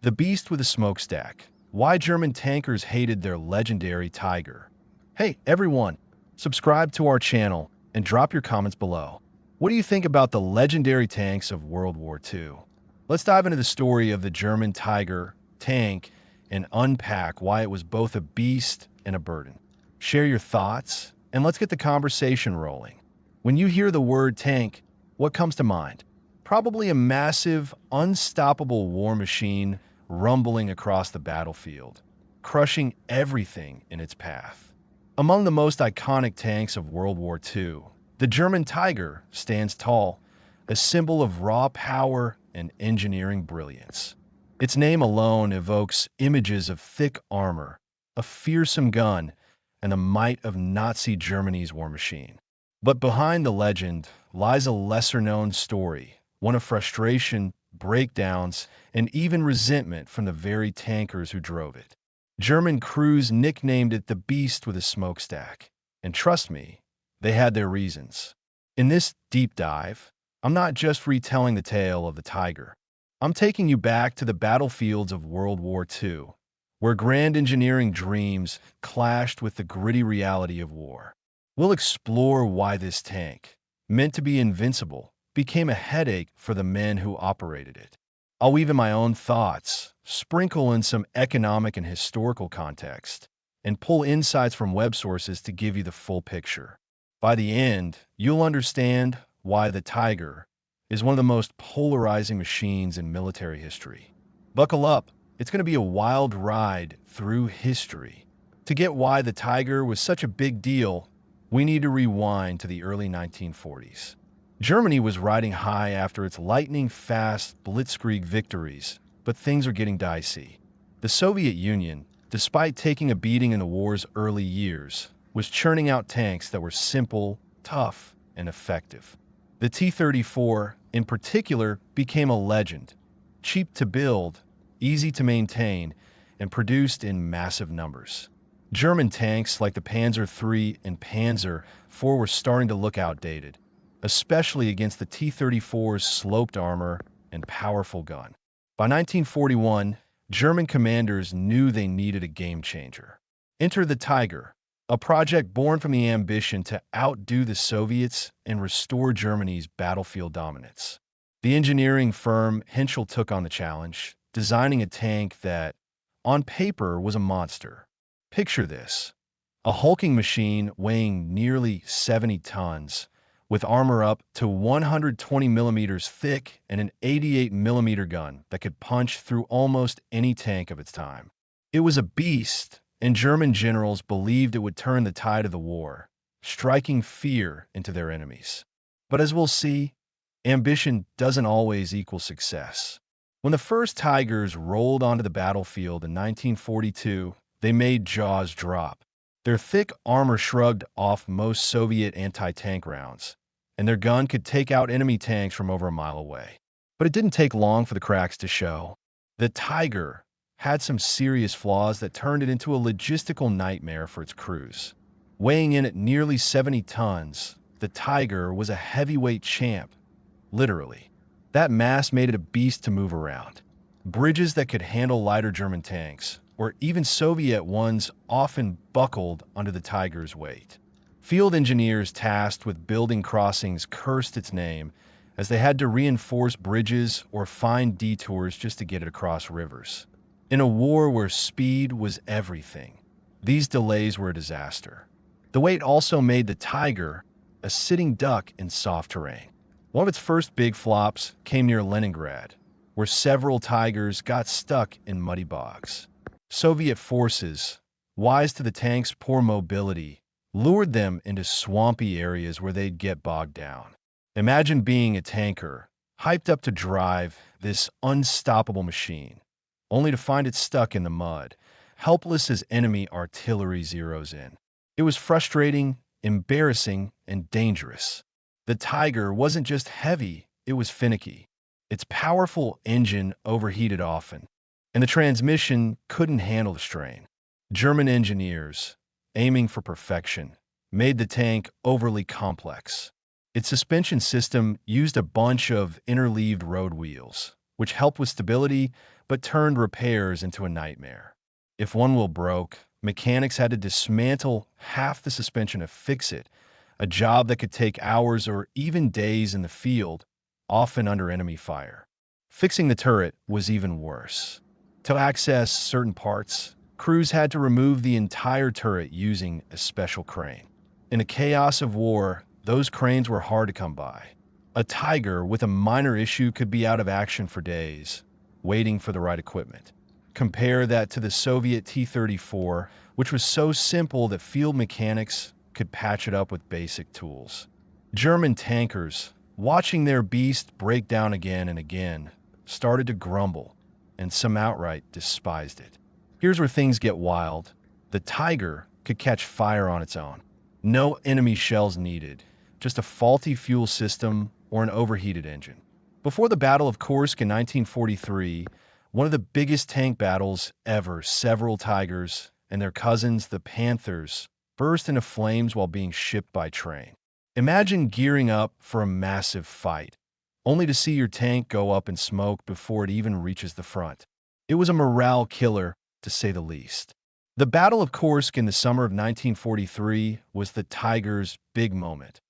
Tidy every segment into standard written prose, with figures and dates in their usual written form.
The Beast with a Smokestack. Why German tankers hated their legendary Tiger. Hey, everyone, subscribe to our channel and drop your comments below. What do you think about the legendary tanks of World War II? Let's dive into the story of the German Tiger tank and unpack why it was both a beast and a burden. Share your thoughts, and let's get the conversation rolling. When you hear the word tank, what comes to mind? Probably a massive, unstoppable war machine rumbling across the battlefield, crushing everything in its path. Among the most iconic tanks of World War II, the German Tiger stands tall, a symbol of raw power and engineering brilliance. Its name alone evokes images of thick armor, a fearsome gun, and the might of Nazi Germany's war machine. But behind the legend lies a lesser-known story, one of frustration, breakdowns, and even resentment from the very tankers who drove it. German crews nicknamed it the Beast with a Smokestack. And trust me, they had their reasons. In this deep dive, I'm not just retelling the tale of the Tiger. I'm taking you back to the battlefields of World War II, where grand engineering dreams clashed with the gritty reality of war. We'll explore why this tank, meant to be invincible, became a headache for the men who operated it. I'll weave in my own thoughts, sprinkle in some economic and historical context, and pull insights from web sources to give you the full picture. By the end, you'll understand why the Tiger is one of the most polarizing machines in military history. Buckle up, it's going to be a wild ride through history. To get why the Tiger was such a big deal, we need to rewind to the early 1940s. Germany was riding high after its lightning-fast blitzkrieg victories, but things are getting dicey. The Soviet Union, despite taking a beating in the war's early years, was churning out tanks that were simple, tough, and effective. The T-34, in particular, became a legend. Cheap to build, easy to maintain, and produced in massive numbers. German tanks like the Panzer III and Panzer IV were starting to look outdated, especially against the T-34's sloped armor and powerful gun. By 1941, German commanders knew they needed a game-changer. Enter the Tiger, a project born from the ambition to outdo the Soviets and restore Germany's battlefield dominance. The engineering firm Henschel took on the challenge, designing a tank that, on paper, was a monster. Picture this: a hulking machine weighing nearly 70 tons, with armor up to 120 millimeters thick and an 88 millimeter gun that could punch through almost any tank of its time. It was a beast, and German generals believed it would turn the tide of the war, striking fear into their enemies. But as we'll see, ambition doesn't always equal success. When the first Tigers rolled onto the battlefield in 1942, they made jaws drop. Their thick armor shrugged off most Soviet anti-tank rounds, and their gun could take out enemy tanks from over a mile away. But it didn't take long for the cracks to show. The Tiger had some serious flaws that turned it into a logistical nightmare for its crews. Weighing in at nearly 70 tons, the Tiger was a heavyweight champ, literally. That mass made it a beast to move around. Bridges that could handle lighter German tanks, or even Soviet ones, often buckled under the Tiger's weight. Field engineers tasked with building crossings cursed its name, as they had to reinforce bridges or find detours just to get it across rivers. In a war where speed was everything, these delays were a disaster. The weight also made the Tiger a sitting duck in soft terrain. One of its first big flops came near Leningrad, where several Tigers got stuck in muddy bogs. Soviet forces, wise to the tank's poor mobility, lured them into swampy areas where they'd get bogged down. Imagine being a tanker, hyped up to drive this unstoppable machine, only to find it stuck in the mud, helpless as enemy artillery zeroes in. It was frustrating, embarrassing, and dangerous. The Tiger wasn't just heavy, it was finicky. Its powerful engine overheated often, and the transmission couldn't handle the strain. German engineers, aiming for perfection, made the tank overly complex. Its suspension system used a bunch of interleaved road wheels, which helped with stability but turned repairs into a nightmare. If one wheel broke, mechanics had to dismantle half the suspension to fix it, a job that could take hours or even days in the field, often under enemy fire. Fixing the turret was even worse. To access certain parts, crews had to remove the entire turret using a special crane. In a chaos of war, those cranes were hard to come by. A Tiger with a minor issue could be out of action for days, waiting for the right equipment. Compare that to the Soviet T-34, which was so simple that field mechanics could patch it up with basic tools. German tankers, watching their beast break down again and again, started to grumble, and some outright despised it. Here's where things get wild. The Tiger could catch fire on its own. No enemy shells needed, just a faulty fuel system or an overheated engine. Before the Battle of Kursk in 1943, one of the biggest tank battles ever, several Tigers and their cousins, the Panthers, burst into flames while being shipped by train. Imagine gearing up for a massive fight, only to see your tank go up in smoke before it even reaches the front. It was a morale killer, to say the least. The Battle of Kursk in the summer of 1943 was the Tigers' big moment,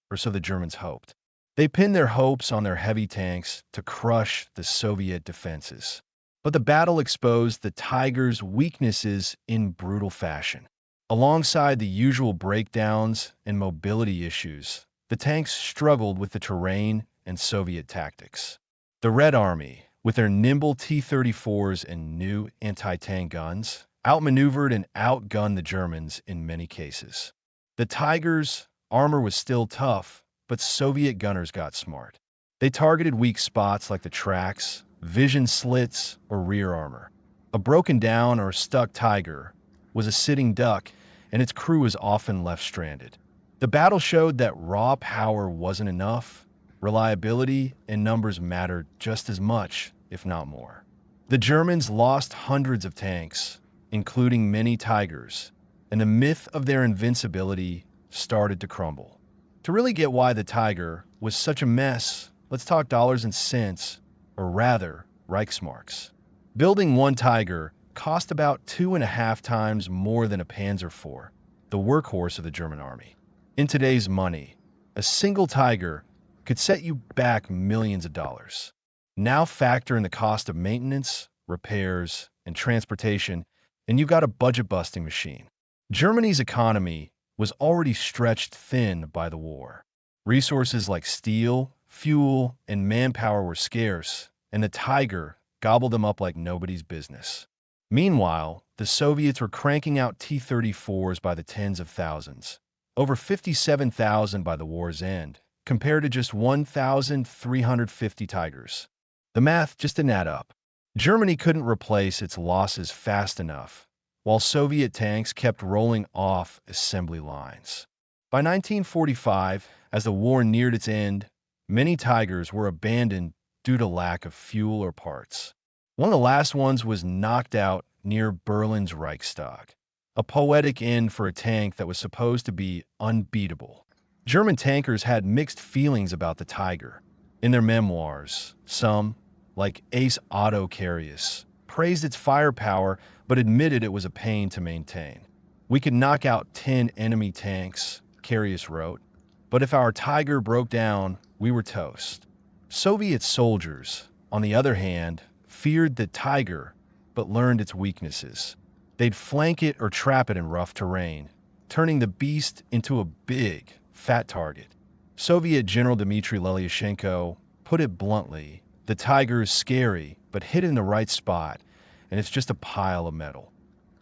or so the Germans hoped. They pinned their hopes on their heavy tanks to crush the Soviet defenses. But the battle exposed the Tigers' weaknesses in brutal fashion. Alongside the usual breakdowns and mobility issues, the tanks struggled with the terrain and Soviet tactics. The Red Army, with their nimble T-34s and new anti-tank guns, outmaneuvered and outgunned the Germans in many cases. The Tigers' armor was still tough, but Soviet gunners got smart. They targeted weak spots like the tracks, vision slits, or rear armor. A broken down or stuck Tiger was a sitting duck, and its crew was often left stranded. The battle showed that raw power wasn't enough. Reliability and numbers mattered just as much, if not more. The Germans lost hundreds of tanks, including many Tigers, and the myth of their invincibility started to crumble. To really get why the Tiger was such a mess, let's talk dollars and cents, or rather, Reichsmarks. Building one Tiger cost about 2.5 times more than a Panzer IV, the workhorse of the German army. In today's money, a single Tiger could set you back millions of dollars. Now factor in the cost of maintenance, repairs, and transportation, and you've got a budget-busting machine. Germany's economy was already stretched thin by the war. Resources like steel, fuel, and manpower were scarce, and the Tiger gobbled them up like nobody's business. Meanwhile, the Soviets were cranking out T-34s by the tens of thousands, over 57,000 by the war's end, compared to just 1,350 Tigers. The math just didn't add up. Germany couldn't replace its losses fast enough, while Soviet tanks kept rolling off assembly lines. By 1945, as the war neared its end, many Tigers were abandoned due to lack of fuel or parts. One of the last ones was knocked out near Berlin's Reichstag, a poetic end for a tank that was supposed to be unbeatable. German tankers had mixed feelings about the Tiger. In their memoirs, some, like Ace Otto Carius, praised its firepower but admitted it was a pain to maintain. "We could knock out 10 enemy tanks," Carius wrote, "but if our Tiger broke down, we were toast." Soviet soldiers, on the other hand, feared the Tiger but learned its weaknesses. They'd flank it or trap it in rough terrain, turning the beast into a big, fat target. Soviet General Dmitry Lelyashenko put it bluntly, "The Tiger is scary, but hit in the right spot, and it's just a pile of metal."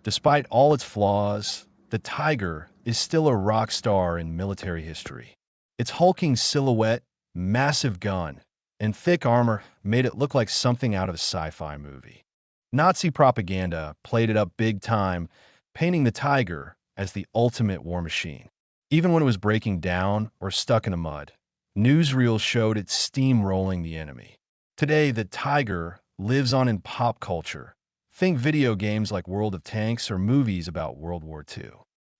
Despite all its flaws, the Tiger is still a rock star in military history. Its hulking silhouette, massive gun, and thick armor made it look like something out of a sci-fi movie. Nazi propaganda played it up big time, painting the Tiger as the ultimate war machine. Even when it was breaking down or stuck in the mud, newsreels showed it steamrolling the enemy. Today, the Tiger lives on in pop culture. Think video games like World of Tanks or movies about World War II.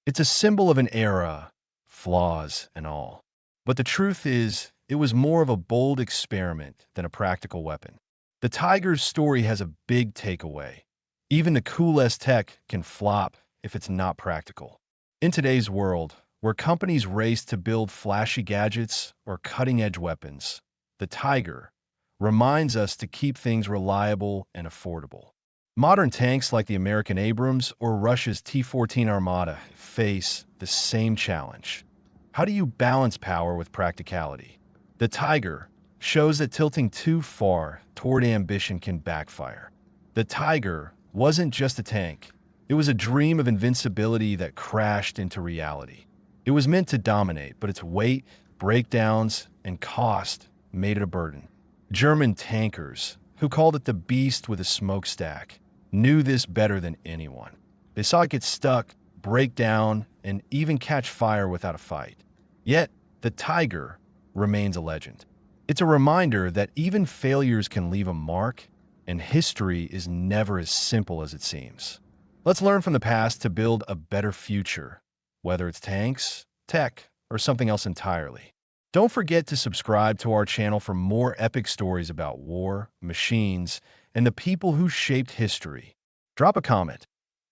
It's a symbol of an era, flaws and all. But the truth is, it was more of a bold experiment than a practical weapon. The Tiger's story has a big takeaway. Even the coolest tech can flop if it's not practical. In today's world, where companies race to build flashy gadgets or cutting-edge weapons, the Tiger reminds us to keep things reliable and affordable. Modern tanks like the American Abrams or Russia's T-14 Armada face the same challenge. How do you balance power with practicality? The Tiger shows that tilting too far toward ambition can backfire. The Tiger wasn't just a tank. It was a dream of invincibility that crashed into reality. It was meant to dominate, but its weight, breakdowns, and cost made it a burden. German tankers, who called it the beast with a smokestack, knew this better than anyone. They saw it get stuck, break down, and even catch fire without a fight. Yet, the Tiger remains a legend. It's a reminder that even failures can leave a mark, and history is never as simple as it seems. Let's learn from the past to build a better future, whether it's tanks, tech, or something else entirely. Don't forget to subscribe to our channel for more epic stories about war, machines, and the people who shaped history. Drop a comment.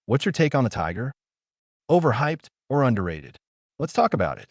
What's your take on the Tiger? Overhyped or underrated? Let's talk about it.